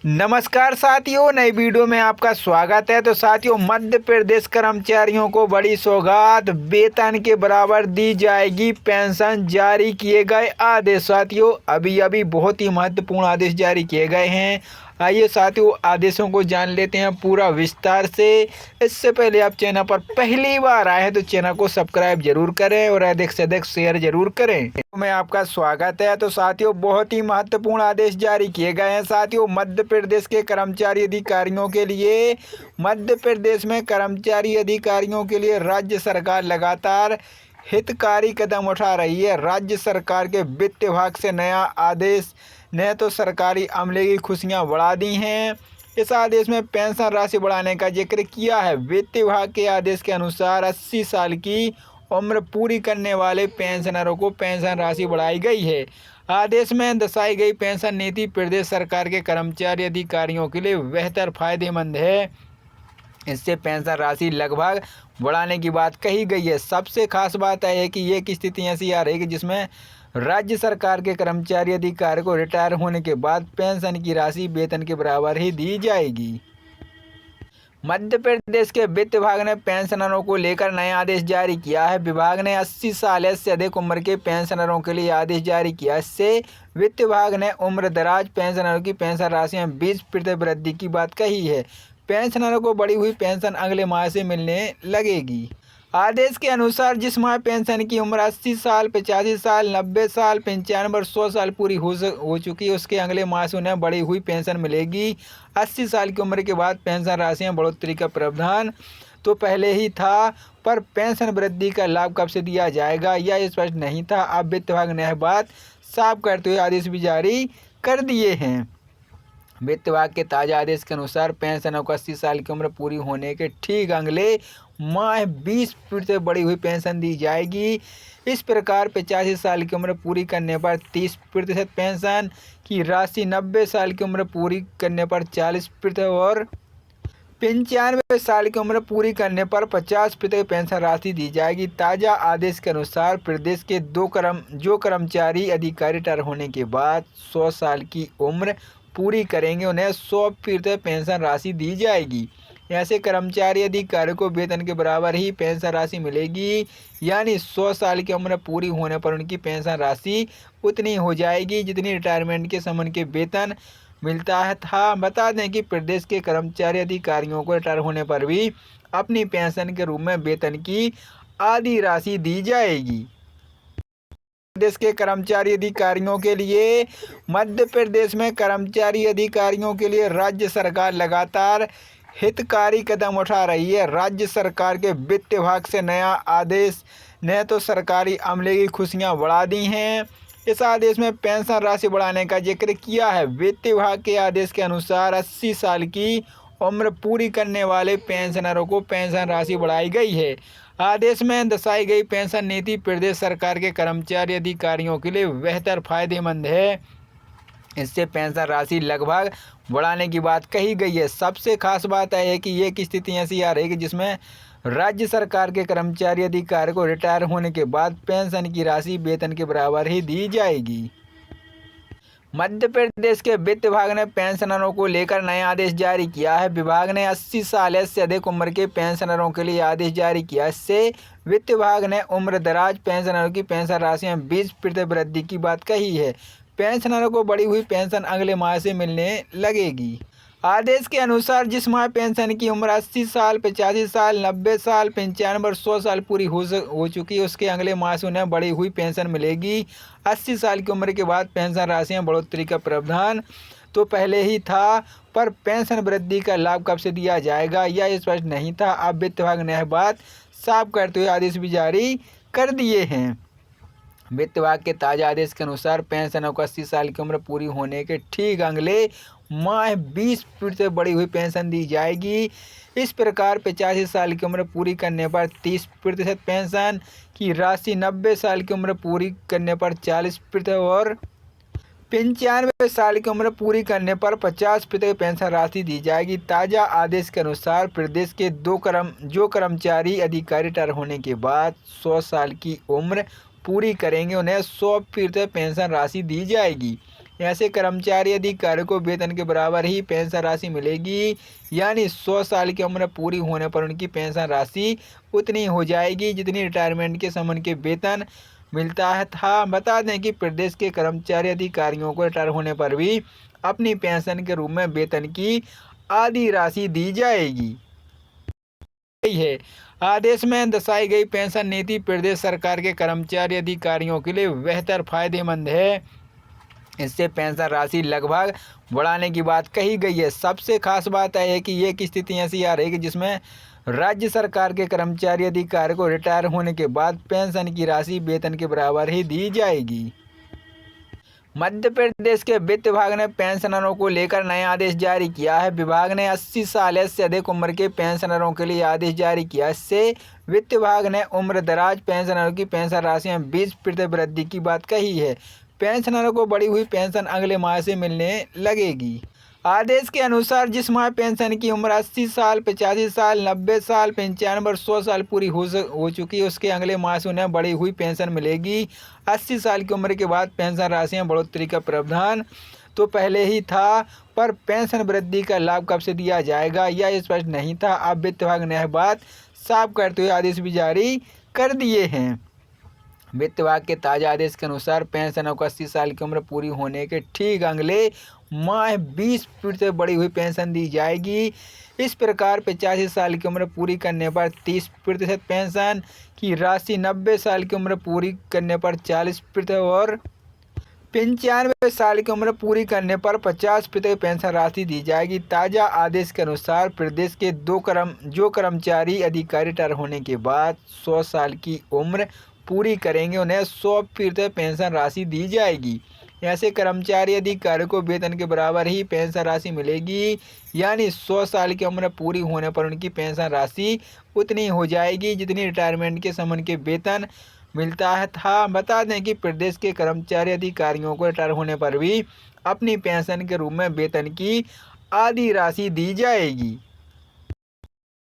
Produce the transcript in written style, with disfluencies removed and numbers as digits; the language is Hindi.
नमस्कार साथियों, नई वीडियो में आपका स्वागत है। तो साथियों, मध्य प्रदेश कर्मचारियों को बड़ी सौगात, वेतन के बराबर दी जाएगी पेंशन, जारी किए गए आदेश। साथियों, अभी अभी बहुत ही महत्वपूर्ण आदेश जारी किए गए हैं। आइए साथियों, आदेशों को जान लेते हैं पूरा विस्तार से। इससे पहले आप चैनल पर पहली बार आए हैं तो चैनल को सब्सक्राइब जरूर करें और अधिक से अधिक शेयर जरूर करें। में आपका स्वागत है। तो साथियों, बहुत ही महत्वपूर्ण आदेश जारी किए गए हैं। साथियों, मध्य प्रदेश के कर्मचारी अधिकारियों के लिए मध्य प्रदेश में कर्मचारी अधिकारियों के लिए राज्य सरकार लगातार हितकारी कदम उठा रही है। राज्य सरकार के वित्त विभाग से नया आदेश ने तो सरकारी अमले की खुशियां बढ़ा दी हैं। इस आदेश में पेंशन राशि बढ़ाने का जिक्र किया है। वित्त विभाग के आदेश के अनुसार 80 साल की उम्र पूरी करने वाले पेंशनरों को पेंशन राशि बढ़ाई गई है। आदेश में दर्शाई गई पेंशन नीति प्रदेश सरकार के कर्मचारी अधिकारियों के लिए बेहतर फायदेमंद है। इससे पेंशन राशि लगभग बढ़ाने की बात कही गई है। सबसे खास बात है कि ये एक स्थिति ऐसी आ रही है जिसमें राज्य सरकार के कर्मचारी अधिकारी को रिटायर होने के बाद पेंशन की राशि वेतन के बराबर ही दी जाएगी। मध्य प्रदेश के वित्त विभाग ने पेंशनरों को लेकर नया आदेश जारी किया है। विभाग ने 80 साल से अधिक उम्र के पेंशनरों के लिए आदेश जारी किया। इससे वित्त विभाग ने उम्र दराज पेंशनरों की पेंशन राशि में 20% वृद्धि की बात कही है। पेंशनरों को बढ़ी हुई पेंशन अगले माह से मिलने लगेगी। आदेश के अनुसार जिस माह पेंशन की उम्र 80 साल, 85 साल, 90 साल, 95 और 100 साल पूरी हो चुकी है, उसके अगले माह से उन्हें बढ़ी हुई पेंशन मिलेगी। 80 साल की उम्र के बाद पेंशन राशि में बढ़ोतरी का प्रावधान तो पहले ही था, पर पेंशन वृद्धि का लाभ कब से दिया जाएगा यह स्पष्ट नहीं था। अब वित्त विभाग ने यह बात साफ करते हुए आदेश भी जारी कर दिए हैं। वित्त विभाग के ताज़ा आदेश के अनुसार पेंशनों को 80 साल की उम्र पूरी होने के ठीक अगले माह 20% बढ़ी हुई पेंशन दी जाएगी। इस प्रकार 85 साल की उम्र पूरी करने पर 30% पेंशन की राशि, 90 साल की उम्र पूरी करने पर 40% और 95 साल की उम्र पूरी करने पर 50% पेंशन राशि दी जाएगी। ताज़ा आदेश के अनुसार प्रदेश के जो कर्मचारी अधिकारी रिटायर होने के बाद 100 साल की उम्र पूरी करेंगे, उन्हें 100% पेंशन राशि दी जाएगी। ऐसे कर्मचारी अधिकारी को वेतन के बराबर ही पेंशन राशि मिलेगी, यानी 100 साल की उम्र पूरी होने पर उनकी पेंशन राशि उतनी हो जाएगी जितनी रिटायरमेंट के समय के वेतन मिलता है था। बता दें कि प्रदेश के कर्मचारी अधिकारियों को रिटायर होने पर भी अपनी पेंशन के रूप में वेतन की आधी राशि दी जाएगी। प्रदेश के कर्मचारी अधिकारियों के लिए मध्य प्रदेश में कर्मचारी अधिकारियों के लिए राज्य सरकार लगातार हितकारी कदम उठा रही है। राज्य सरकार के वित्त विभाग से नया आदेश ने तो सरकारी अमले की खुशियां बढ़ा दी हैं। इस आदेश में पेंशन राशि बढ़ाने का जिक्र किया है। वित्त विभाग के आदेश के अनुसार 80 साल की उम्र पूरी करने वाले पेंशनरों को पेंशन राशि बढ़ाई गई है। आदेश में दर्शाई गई पेंशन नीति प्रदेश सरकार के कर्मचारी अधिकारियों के लिए बेहतर फायदेमंद है। इससे पेंशन राशि लगभग बढ़ाने की बात कही गई है। सबसे खास बात है कि ये एक स्थिति ऐसी आ रही है जिसमें राज्य सरकार के कर्मचारी अधिकारी को रिटायर होने के बाद पेंशन की राशि वेतन के बराबर ही दी जाएगी। मध्य प्रदेश के वित्त विभाग ने पेंशनरों को लेकर नया आदेश जारी किया है। विभाग ने 80 साल से अधिक उम्र के पेंशनरों के लिए आदेश जारी किया। इससे वित्त विभाग ने उम्र दराज पेंशनरों की पेंशन राशि में 20% वृद्धि की बात कही है। पेंशनरों को बढ़ी हुई पेंशन अगले माह से मिलने लगेगी। आदेश के अनुसार जिस माह पेंशन की उम्र 80 साल, 85 साल, 90 साल, 95 और 100 साल पूरी हो चुकी है, उसके अगले माह से उन्हें बढ़ी हुई पेंशन मिलेगी। 80 साल की उम्र के बाद पेंशन राशि में बढ़ोतरी का प्रावधान तो पहले ही था, पर पेंशन वृद्धि का लाभ कब से दिया जाएगा यह स्पष्ट नहीं था। अब वित्त विभाग ने यह बात साफ करते हुए आदेश भी जारी कर दिए हैं। वित्त विभाग के ताज़ा आदेश के अनुसार पेंशनों को 80 साल की उम्र पूरी होने के ठीक अगले माह 20% बढ़ी हुई पेंशन दी जाएगी। इस प्रकार 85 साल की उम्र पूरी करने पर 30% पेंशन की राशि, 90 साल की उम्र पूरी करने पर 40% और 95 साल की उम्र पूरी करने पर 50% पेंशन राशि दी जाएगी। ताज़ा आदेश के अनुसार प्रदेश के जो कर्मचारी अधिकारी रिटायर होने के बाद 100 साल की उम्र पूरी करेंगे, उन्हें 100% पेंशन राशि दी जाएगी। ऐसे कर्मचारी अधिकारियों को वेतन के बराबर ही पेंशन राशि मिलेगी, यानी 100 साल की उम्र पूरी होने पर उनकी पेंशन राशि उतनी हो जाएगी जितनी रिटायरमेंट के समय के वेतन मिलता है था। बता दें कि प्रदेश के कर्मचारी अधिकारियों को रिटायर होने पर भी अपनी पेंशन के रूप में वेतन की आधी राशि दी जाएगी। है आदेश में दर्शाई गई पेंशन नीति प्रदेश सरकार के कर्मचारी अधिकारियों के लिए बेहतर फायदेमंद है। इससे पेंशन राशि लगभग बढ़ाने की बात कही गई है। सबसे खास बात यह है कि एक स्थिति ऐसी आ रही है जिसमें राज्य सरकार के कर्मचारी अधिकारी को रिटायर होने के बाद पेंशन की राशि वेतन के बराबर ही दी जाएगी। मध्य प्रदेश के वित्त विभाग ने पेंशनरों को लेकर नया आदेश जारी किया है। विभाग ने 80 साल से अधिक उम्र के पेंशनरों के लिए आदेश जारी किया। इससे वित्त विभाग ने उम्र दराज पेंशनरों की पेंशन राशि में 20% वृद्धि की बात कही है। पेंशनरों को बढ़ी हुई पेंशन अगले माह से मिलने लगेगी। आदेश के अनुसार जिस माह पेंशन की उम्र 80 साल, 85 साल, 90 साल, 95 और 100 साल पूरी हो चुकी है, उसके अगले माह से उन्हें बढ़ी हुई पेंशन मिलेगी। 80 साल की उम्र के बाद पेंशन राशि में बढ़ोतरी का प्रावधान तो पहले ही था, पर पेंशन वृद्धि का लाभ कब से दिया जाएगा यह स्पष्ट नहीं था। अब वित्त विभाग ने यह बात साफ करते हुए आदेश भी जारी कर दिए हैं। वित्त विभाग के ताज़ा आदेश के अनुसार पेंशनों को 80 साल की उम्र पूरी होने के ठीक अगले माह 20% बढ़ी हुई पेंशन दी जाएगी। इस प्रकार 85 साल की उम्र पूरी करने पर 30% पेंशन की राशि, 90 साल की उम्र पूरी करने पर 40% और 95 साल की उम्र पूरी करने पर 50% पेंशन राशि दी जाएगी। ताज़ा आदेश के अनुसार प्रदेश के जो कर्मचारी अधिकारी रिटायर होने के बाद 100 साल की उम्र पूरी करेंगे उन्हें 100% पेंशन राशि दी जाएगी। ऐसे कर्मचारी अधिकारी को वेतन के बराबर ही पेंशन राशि मिलेगी, यानी 100 साल की उम्र पूरी होने पर उनकी पेंशन राशि उतनी हो जाएगी जितनी रिटायरमेंट के समय के वेतन मिलता है था। बता दें कि प्रदेश के कर्मचारी अधिकारियों को रिटायर होने पर भी अपनी पेंशन के रूप में वेतन की आधी राशि दी जाएगी।